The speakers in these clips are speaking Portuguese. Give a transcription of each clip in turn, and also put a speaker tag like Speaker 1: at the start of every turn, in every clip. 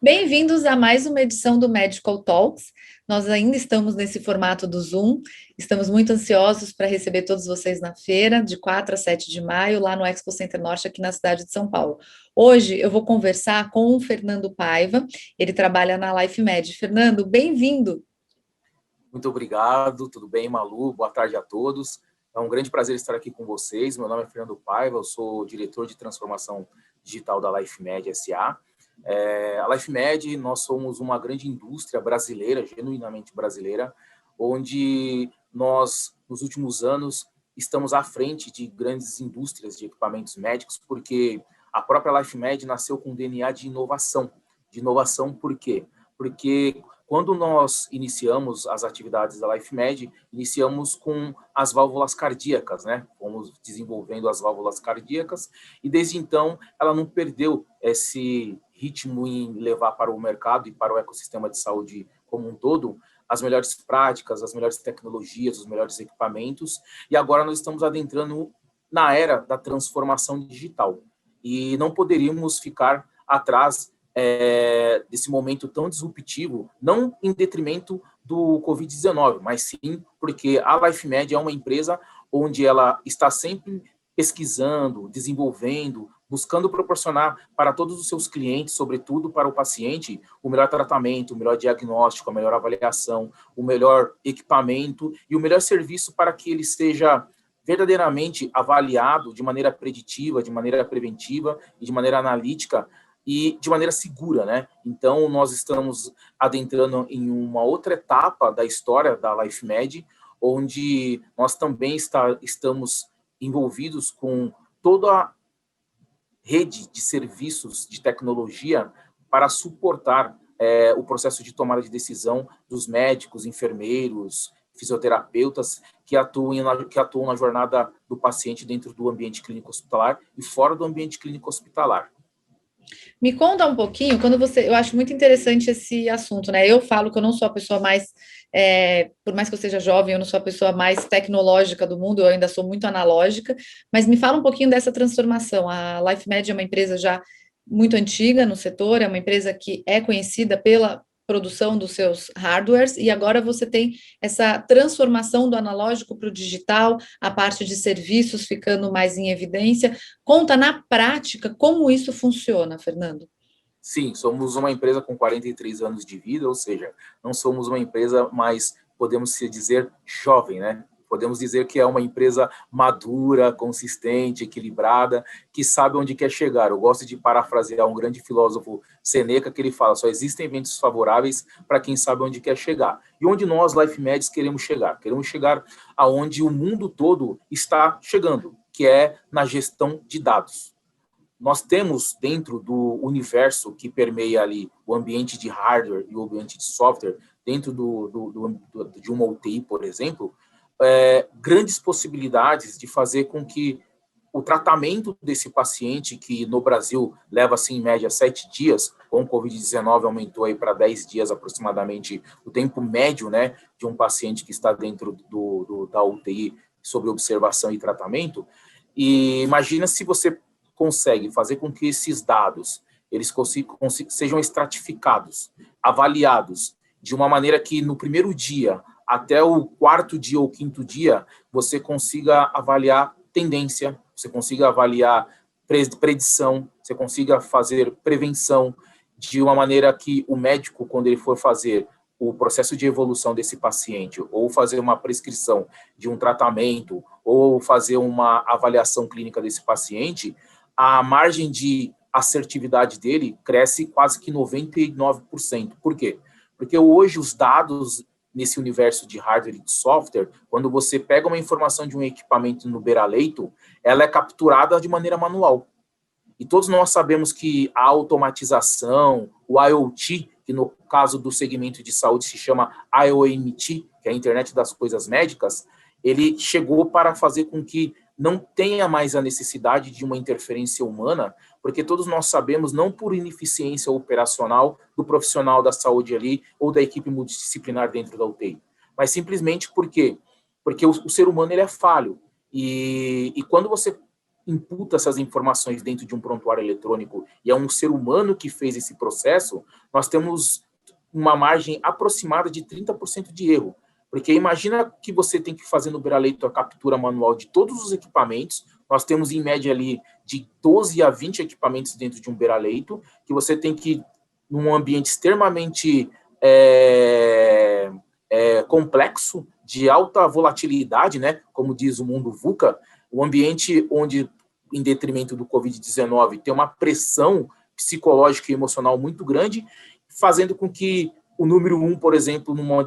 Speaker 1: Bem-vindos a mais uma edição do Medical Talks. Nós ainda estamos nesse formato do Zoom, estamos muito ansiosos para receber todos vocês na feira, de 4 a 7 de maio, lá no Expo Center Norte, aqui na cidade de São Paulo. Hoje eu vou conversar com o Fernando Paiva, ele trabalha na LifeMed. Fernando, bem-vindo!
Speaker 2: Muito obrigado, tudo bem, Malu? Boa tarde a todos. É um grande prazer estar aqui com vocês. Meu nome é Fernando Paiva, eu sou diretor de transformação digital da LifeMed S.A. A LifeMed, nós somos uma grande indústria brasileira, genuinamente brasileira, onde nós, nos últimos anos, estamos à frente de grandes indústrias de equipamentos médicos, porque a própria LifeMed nasceu com um DNA de inovação. De inovação por quê? Porque quando nós iniciamos as atividades da LifeMed, iniciamos com as válvulas cardíacas, né? Fomos desenvolvendo as válvulas cardíacas e desde então ela não perdeu esse ritmo em levar para o mercado e para o ecossistema de saúde como um todo as melhores práticas, as melhores tecnologias, os melhores equipamentos. E agora nós estamos adentrando na era da transformação digital e não poderíamos ficar atrás desse momento tão disruptivo, não em detrimento do Covid-19, mas sim porque a LifeMed é uma empresa onde ela está sempre pesquisando, desenvolvendo, buscando proporcionar para todos os seus clientes, sobretudo para o paciente, o melhor tratamento, o melhor diagnóstico, a melhor avaliação, o melhor equipamento e o melhor serviço para que ele seja verdadeiramente avaliado de maneira preditiva, de maneira preventiva e de maneira analítica e de maneira segura, né? Então, nós estamos adentrando em uma outra etapa da história da LifeMed, onde nós também estamos envolvidos com toda a rede de serviços de tecnologia para suportar o processo de tomada de decisão dos médicos, enfermeiros, fisioterapeutas que atuam na jornada do paciente dentro do ambiente clínico hospitalar e fora do ambiente clínico hospitalar.
Speaker 1: Me conta um pouquinho, eu acho muito interessante esse assunto, né? Eu falo que eu não sou a pessoa mais, por mais que eu seja jovem, eu não sou a pessoa mais tecnológica do mundo, eu ainda sou muito analógica, mas me fala um pouquinho dessa transformação. A LifeMed é uma empresa já muito antiga no setor, é uma empresa que é conhecida pela produção dos seus hardwares, e agora você tem essa transformação do analógico para o digital, a parte de serviços ficando mais em evidência. Conta na prática como isso funciona, Fernando.
Speaker 2: Sim, somos uma empresa com 43 anos de vida, ou seja, não somos uma empresa mais, podemos se dizer, jovem, né? Podemos dizer que é uma empresa madura, consistente, equilibrada, que sabe onde quer chegar. Eu gosto de parafrasear um grande filósofo Seneca, que ele fala, só existem ventos favoráveis para quem sabe onde quer chegar. E onde nós, LifeMeds, queremos chegar? Queremos chegar aonde o mundo todo está chegando, que é na gestão de dados. Nós temos dentro do universo que permeia ali o ambiente de hardware e o ambiente de software, dentro de uma UTI, por exemplo, grandes possibilidades de fazer com que o tratamento desse paciente, que no Brasil leva, assim, em média 7 dias, com o Covid-19 aumentou aí para 10 dias aproximadamente o tempo médio, né, de um paciente que está dentro da UTI sob observação e tratamento. E imagina se você consegue fazer com que esses dados eles sejam estratificados, avaliados de uma maneira que no primeiro dia até o quarto dia ou quinto dia você consiga avaliar tendência, você consiga avaliar predição, você consiga fazer prevenção de uma maneira que o médico, quando ele for fazer o processo de evolução desse paciente, ou fazer uma prescrição de um tratamento, ou fazer uma avaliação clínica desse paciente, a margem de assertividade dele cresce quase que 99%. Por quê? Porque hoje os dados nesse universo de hardware e de software, quando você pega uma informação de um equipamento no beira-leito, ela é capturada de maneira manual. E todos nós sabemos que a automatização, o IoT, que no caso do segmento de saúde se chama IoMT, que é a internet das coisas médicas, ele chegou para fazer com que não tenha mais a necessidade de uma interferência humana, porque todos nós sabemos, não por ineficiência operacional do profissional da saúde ali, ou da equipe multidisciplinar dentro da UTI, mas simplesmente porque o ser humano ele é falho. E quando você imputa essas informações dentro de um prontuário eletrônico e é um ser humano que fez esse processo, nós temos uma margem aproximada de 30% de erro. Porque imagina que você tem que fazer no Beira-Leito a captura manual de todos os equipamentos, nós temos em média ali de 12 a 20 equipamentos dentro de um Beira-Leito, que você tem que, num ambiente extremamente complexo, de alta volatilidade, né, como diz o mundo VUCA, um ambiente onde, em detrimento do Covid-19, tem uma pressão psicológica e emocional muito grande, fazendo com que o número 1, por exemplo, numa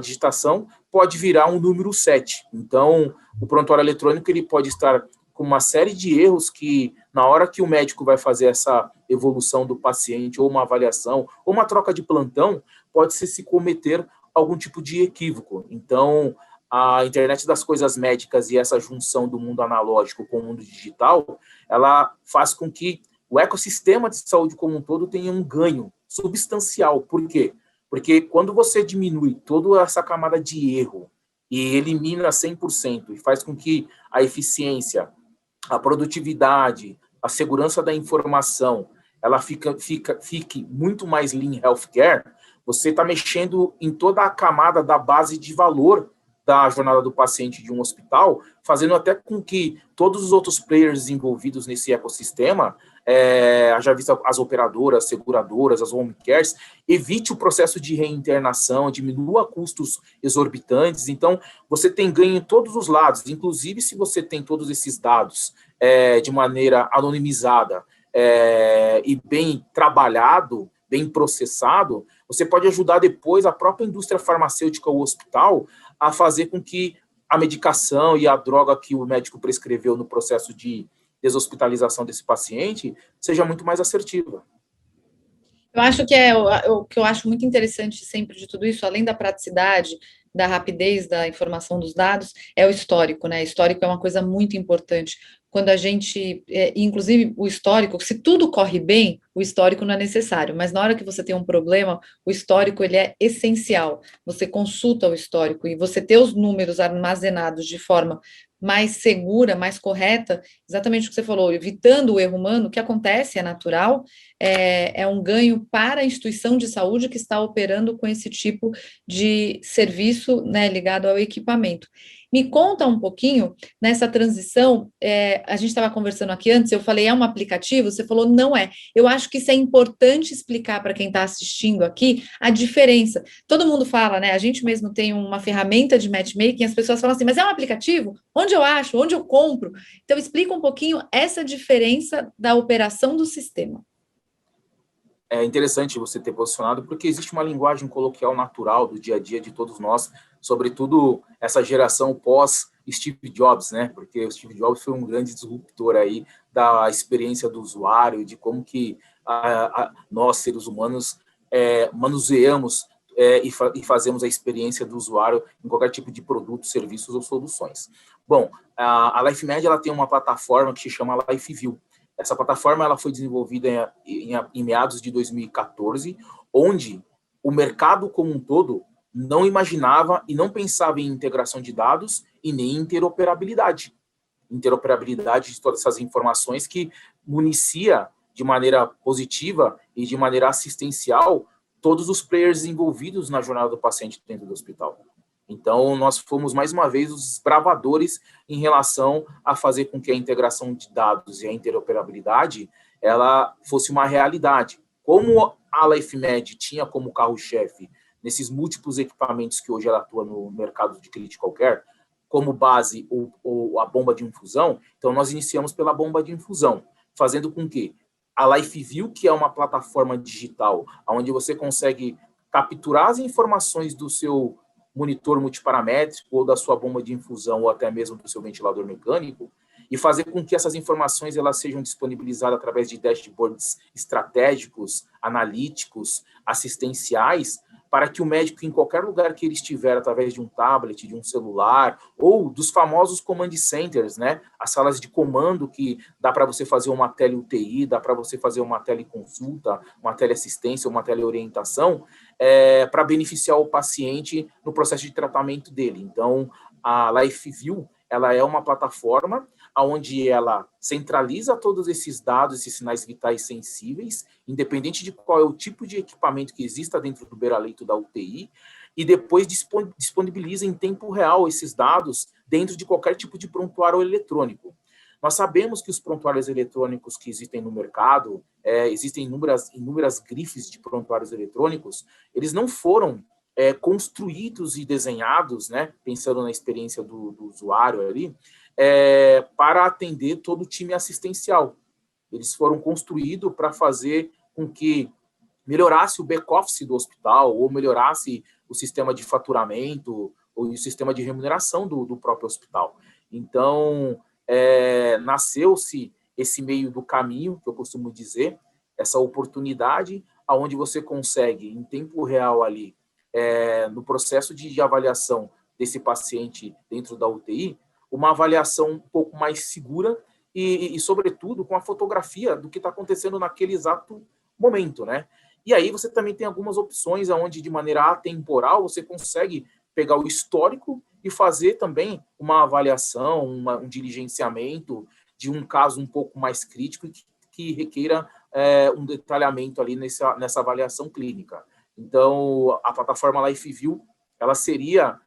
Speaker 2: digitação, pode virar um número 7. Então, o prontuário eletrônico ele pode estar com uma série de erros que, na hora que o médico vai fazer essa evolução do paciente, ou uma avaliação, ou uma troca de plantão, pode se cometer algum tipo de equívoco. Então, a internet das coisas médicas e essa junção do mundo analógico com o mundo digital, ela faz com que o ecossistema de saúde como um todo tenha um ganho substancial. Por quê? Porque quando você diminui toda essa camada de erro e elimina 100% e faz com que a eficiência, a produtividade, a segurança da informação, ela fique muito mais lean healthcare, você está mexendo em toda a camada da base de valor da jornada do paciente de um hospital, fazendo até com que todos os outros players envolvidos nesse ecossistema, já visto as operadoras, seguradoras, as home cares, evite o processo de reinternação, diminua custos exorbitantes. Então, você tem ganho em todos os lados, inclusive se você tem todos esses dados de maneira anonimizada e bem trabalhado, bem processado, você pode ajudar depois a própria indústria farmacêutica ou hospital a fazer com que a medicação e a droga que o médico prescreveu no processo de deshospitalização desse paciente seja muito mais assertiva.
Speaker 1: Eu acho que o que eu acho muito interessante sempre de tudo isso, além da praticidade, da rapidez da informação dos dados, é o histórico, né? Histórico é uma coisa muito importante. Quando a gente, inclusive o histórico, se tudo corre bem, o histórico não é necessário, mas na hora que você tem um problema, o histórico ele é essencial. Você consulta o histórico e você ter os números armazenados de forma mais segura, mais correta, exatamente o que você falou, evitando o erro humano, o que acontece é natural, é um ganho para a instituição de saúde que está operando com esse tipo de serviço, né, ligado ao equipamento. Me conta um pouquinho nessa transição, a gente estava conversando aqui antes, eu falei, é um aplicativo? Você falou, não é. Eu acho que isso é importante explicar para quem está assistindo aqui a diferença. Todo mundo fala, né? A gente mesmo tem uma ferramenta de matchmaking, as pessoas falam assim, mas é um aplicativo? Onde eu acho? Onde eu compro? Então, explica um pouquinho essa diferença da operação do sistema.
Speaker 2: É interessante você ter posicionado, porque existe uma linguagem coloquial natural do dia a dia de todos nós, sobretudo essa geração pós-Steve Jobs, né? Porque o Steve Jobs foi um grande disruptor aí da experiência do usuário, de como que nós, seres humanos, manuseamos e fazemos a experiência do usuário em qualquer tipo de produto, serviços ou soluções. Bom, a LifeMed ela tem uma plataforma que se chama LifeView. Essa plataforma ela foi desenvolvida em meados de 2014, onde o mercado como um todo não imaginava e não pensava em integração de dados e nem interoperabilidade. Interoperabilidade de todas essas informações que municia de maneira positiva e de maneira assistencial todos os players envolvidos na jornada do paciente dentro do hospital. Então, nós fomos, mais uma vez, os desbravadores em relação a fazer com que a integração de dados e a interoperabilidade ela fosse uma realidade. Como a LifeMed tinha como carro-chefe nesses múltiplos equipamentos que hoje ela atua no mercado de critical care, como base a bomba de infusão, então nós iniciamos pela bomba de infusão, fazendo com que a LifeView, que é uma plataforma digital, onde você consegue capturar as informações do seu monitor multiparamétrico ou da sua bomba de infusão ou até mesmo do seu ventilador mecânico e fazer com que essas informações elas sejam disponibilizadas através de dashboards estratégicos, analíticos, assistenciais, para que o médico, em qualquer lugar que ele estiver, através de um tablet, de um celular, ou dos famosos command centers, né? As salas de comando que dá para você fazer uma tele-UTI, dá para você fazer uma teleconsulta, uma teleassistência, uma teleorientação, para beneficiar o paciente no processo de tratamento dele. Então, a LifeView, ela é uma plataforma onde ela centraliza todos esses dados, esses sinais vitais sensíveis, independente de qual é o tipo de equipamento que exista dentro do beira-leito da UTI, e depois disponibiliza em tempo real esses dados dentro de qualquer tipo de prontuário eletrônico. Nós sabemos que os prontuários eletrônicos que existem no mercado, existem inúmeras grifes de prontuários eletrônicos, eles não foram construídos e desenhados, né, pensando na experiência do usuário ali, para atender todo o time assistencial. Eles foram construídos para fazer com que melhorasse o back-office do hospital, ou melhorasse o sistema de faturamento, ou o sistema de remuneração do próprio hospital. Então, nasceu-se esse meio do caminho, que eu costumo dizer, essa oportunidade, onde você consegue, em tempo real ali, no processo de avaliação desse paciente dentro da UTI, uma avaliação um pouco mais segura e, sobretudo, com a fotografia do que está acontecendo naquele exato momento, né? E aí você também tem algumas opções onde, de maneira atemporal, você consegue pegar o histórico e fazer também uma avaliação, um diligenciamento de um caso um pouco mais crítico e que requeira um detalhamento ali nessa avaliação clínica. Então, a plataforma LifeView, ela seria,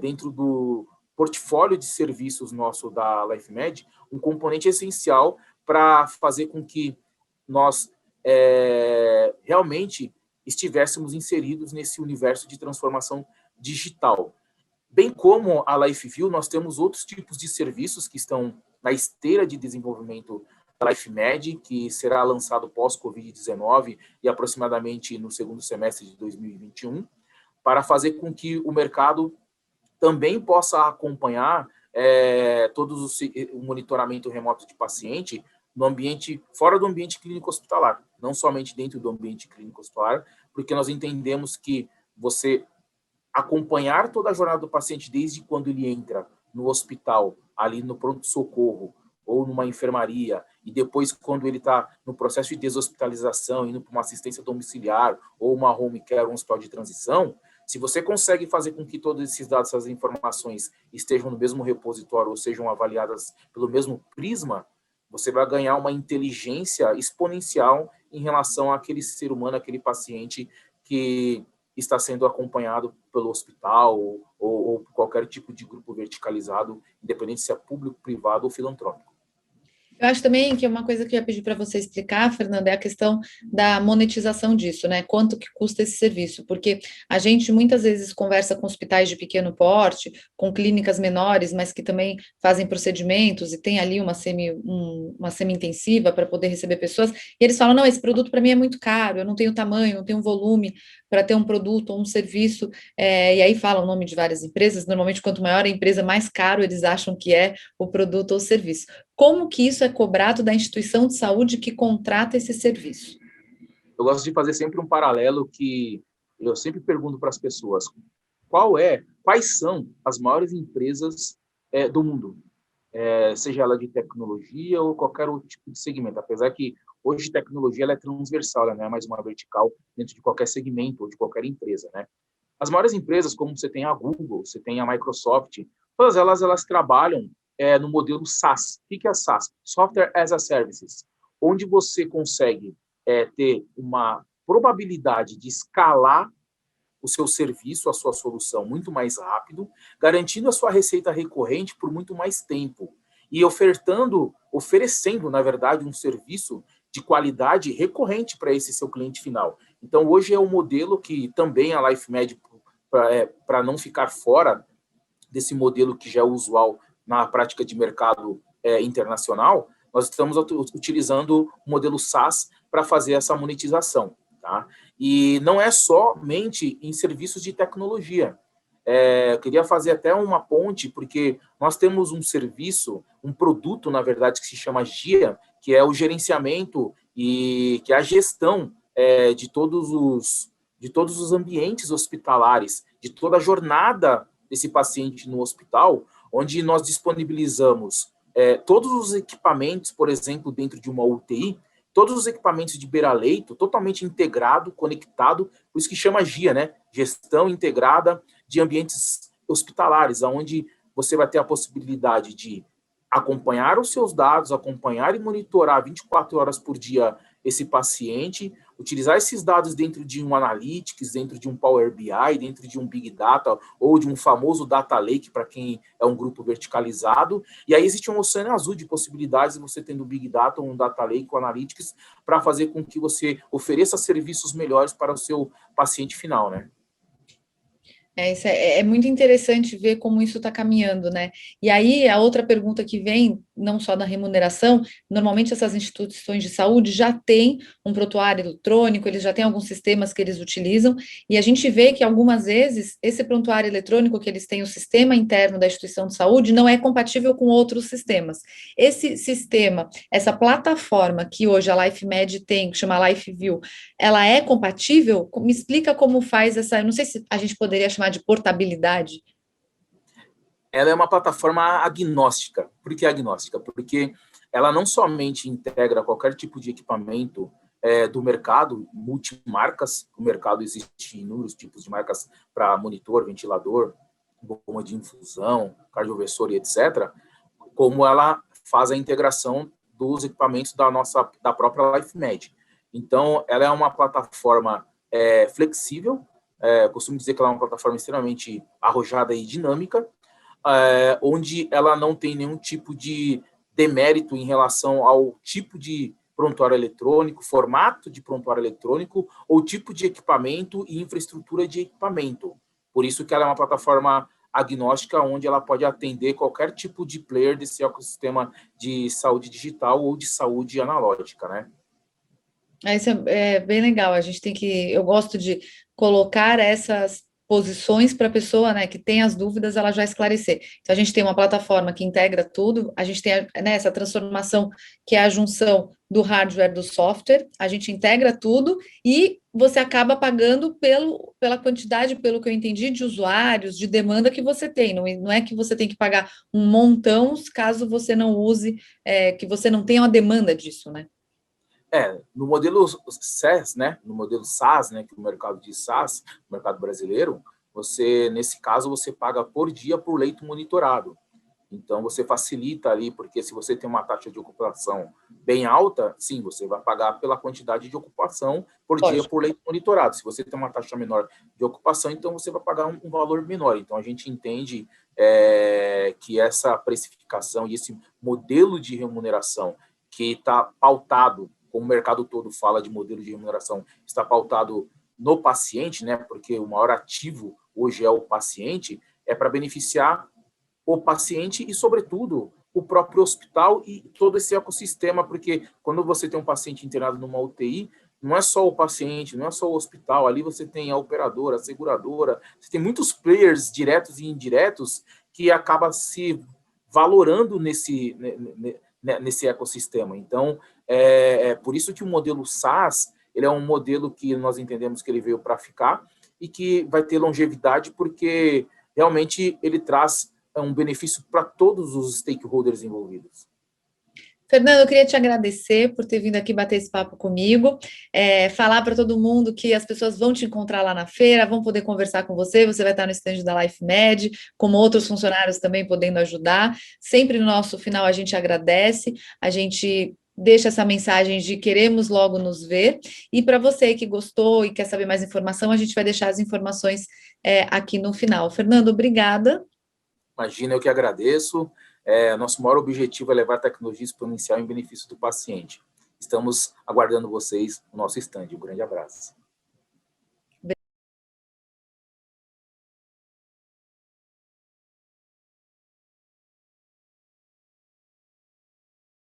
Speaker 2: dentro do portfólio de serviços nosso da LifeMed, um componente essencial para fazer com que nós realmente estivéssemos inseridos nesse universo de transformação digital. Bem como a LifeView, nós temos outros tipos de serviços que estão na esteira de desenvolvimento da LifeMed, que será lançado pós-Covid-19 e aproximadamente no segundo semestre de 2021, para fazer com que o mercado também possa acompanhar o monitoramento remoto de paciente no ambiente, fora do ambiente clínico hospitalar, não somente dentro do ambiente clínico hospitalar, porque nós entendemos que você acompanhar toda a jornada do paciente desde quando ele entra no hospital, ali no pronto-socorro, ou numa enfermaria, e depois quando ele está no processo de deshospitalização, indo para uma assistência domiciliar, ou uma home care, um hospital de transição, se você consegue fazer com que todos esses dados, essas informações estejam no mesmo repositório, ou sejam avaliadas pelo mesmo prisma, você vai ganhar uma inteligência exponencial em relação àquele ser humano, aquele paciente que está sendo acompanhado pelo hospital ou por qualquer tipo de grupo verticalizado, independente se é público, privado ou filantrópico.
Speaker 1: Eu acho também que uma coisa que eu ia pedir para você explicar, Fernanda, é a questão da monetização disso, né? Quanto que custa esse serviço? Porque a gente muitas vezes conversa com hospitais de pequeno porte, com clínicas menores, mas que também fazem procedimentos e tem ali uma semi-intensiva para poder receber pessoas, e eles falam, não, esse produto para mim é muito caro, eu não tenho tamanho, não tenho volume para ter um produto ou um serviço, e aí falam o nome de várias empresas, normalmente quanto maior a empresa, mais caro eles acham que é o produto ou serviço. Como que isso é cobrado da instituição de saúde que contrata esse serviço?
Speaker 2: Eu gosto de fazer sempre um paralelo que eu sempre pergunto para as pessoas, quais são as maiores empresas do mundo, seja ela de tecnologia ou qualquer outro tipo de segmento, apesar que hoje tecnologia ela é transversal, ela não é mais uma vertical dentro de qualquer segmento ou de qualquer empresa, né? As maiores empresas, como você tem a Google, você tem a Microsoft, todas elas trabalham no modelo SaaS. O que é SaaS? Software as a Services, onde você consegue ter uma probabilidade de escalar o seu serviço, a sua solução muito mais rápido, garantindo a sua receita recorrente por muito mais tempo e oferecendo, na verdade, um serviço de qualidade recorrente para esse seu cliente final. Então, hoje é um modelo que também a LifeMed, para não ficar fora desse modelo que já é usual na prática de mercado internacional, nós estamos utilizando o modelo SaaS para fazer essa monetização. Tá? E não é somente em serviços de tecnologia. Eu queria fazer até uma ponte, porque nós temos um serviço, um produto, na verdade, que se chama GIA, que é o gerenciamento e que é a gestão de todos os ambientes hospitalares, de toda a jornada desse paciente no hospital, onde nós disponibilizamos todos os equipamentos, por exemplo, dentro de uma UTI, todos os equipamentos de beira-leito, totalmente integrado, conectado, por isso que chama GIA, né? Gestão integrada de ambientes hospitalares, onde você vai ter a possibilidade de acompanhar os seus dados, acompanhar e monitorar 24 horas por dia esse paciente, utilizar esses dados dentro de um Analytics, dentro de um Power BI, dentro de um Big Data ou de um famoso Data Lake para quem é um grupo verticalizado. E aí existe um oceano azul de possibilidades de você tendo um Big Data, um Data Lake, um Analytics, para fazer com que você ofereça serviços melhores para o seu paciente final, né?
Speaker 1: Isso é muito interessante ver como isso está caminhando, né? E aí, a outra pergunta que vem, não só da remuneração, normalmente essas instituições de saúde já têm um prontuário eletrônico, eles já têm alguns sistemas que eles utilizam, e a gente vê que algumas vezes esse prontuário eletrônico que eles têm, o sistema interno da instituição de saúde, não é compatível com outros sistemas. Esse sistema, essa plataforma que hoje a LifeMed tem, que chama LifeView, ela é compatível? Me explica como faz essa, eu não sei se a gente poderia chamar de portabilidade.
Speaker 2: Ela é uma plataforma agnóstica. Por que agnóstica? Porque ela não somente integra qualquer tipo de equipamento do mercado, multimarcas. No mercado existe inúmeros tipos de marcas para monitor, ventilador, bomba de infusão, cardioversor e etc., como ela faz a integração dos equipamentos da própria LifeMed. Então, ela é uma plataforma flexível, costumo dizer que ela é uma plataforma extremamente arrojada e dinâmica, onde ela não tem nenhum tipo de demérito em relação ao tipo de prontuário eletrônico, formato de prontuário eletrônico, ou tipo de equipamento e infraestrutura de equipamento. Por isso que ela é uma plataforma agnóstica, onde ela pode atender qualquer tipo de player desse ecossistema de saúde digital ou de saúde analógica, né?
Speaker 1: Isso é bem legal. A gente tem que. Eu gosto de colocar essas posições para a pessoa, né, que tem as dúvidas, ela já esclarecer. Então, a gente tem uma plataforma que integra tudo, a gente tem, né, essa transformação que é a junção do hardware do software, a gente integra tudo e você acaba pagando pela quantidade, pelo que eu entendi, de usuários, de demanda que você tem. Não é que você tem que pagar um montão caso você não use, que você não tenha uma demanda disso, né?
Speaker 2: No modelo SaaS, né, no modelo SaaS, né, que o mercado diz SaaS, o mercado brasileiro, nesse caso, você paga por dia por leito monitorado. Então, você facilita ali, porque se você tem uma taxa de ocupação bem alta, sim, você vai pagar pela quantidade de ocupação por dia
Speaker 1: Lógico.
Speaker 2: por leito monitorado. Se você tem uma taxa menor de ocupação, então você vai pagar um valor menor. Então, a gente entende que essa precificação e esse modelo de remuneração que está pautado, como o mercado todo fala de modelo de remuneração, está pautado no paciente, né? Porque o maior ativo hoje é o paciente, é para beneficiar o paciente e, sobretudo, o próprio hospital e todo esse ecossistema, porque quando você tem um paciente internado numa UTI, não é só o paciente, não é só o hospital, ali você tem a operadora, a seguradora, você tem muitos players diretos e indiretos que acaba se valorando nesse ecossistema. Então, por isso que o modelo SaaS, ele é um modelo que nós entendemos que ele veio para ficar e que vai ter longevidade, porque realmente ele traz um benefício para todos os stakeholders envolvidos.
Speaker 1: Fernando, eu queria te agradecer por ter vindo aqui bater esse papo comigo, falar para todo mundo que as pessoas vão te encontrar lá na feira, vão poder conversar com você, você vai estar no stand da LifeMed, como outros funcionários também podendo ajudar. Sempre no nosso final a gente agradece, a gente deixa essa mensagem de queremos logo nos ver, e para você que gostou e quer saber mais informação, a gente vai deixar as informações aqui no final. Fernando, obrigada.
Speaker 2: Imagina, eu que agradeço. Nosso maior objetivo é levar a tecnologia exponencial em benefício do paciente. Estamos aguardando vocês no nosso stand. Um grande abraço.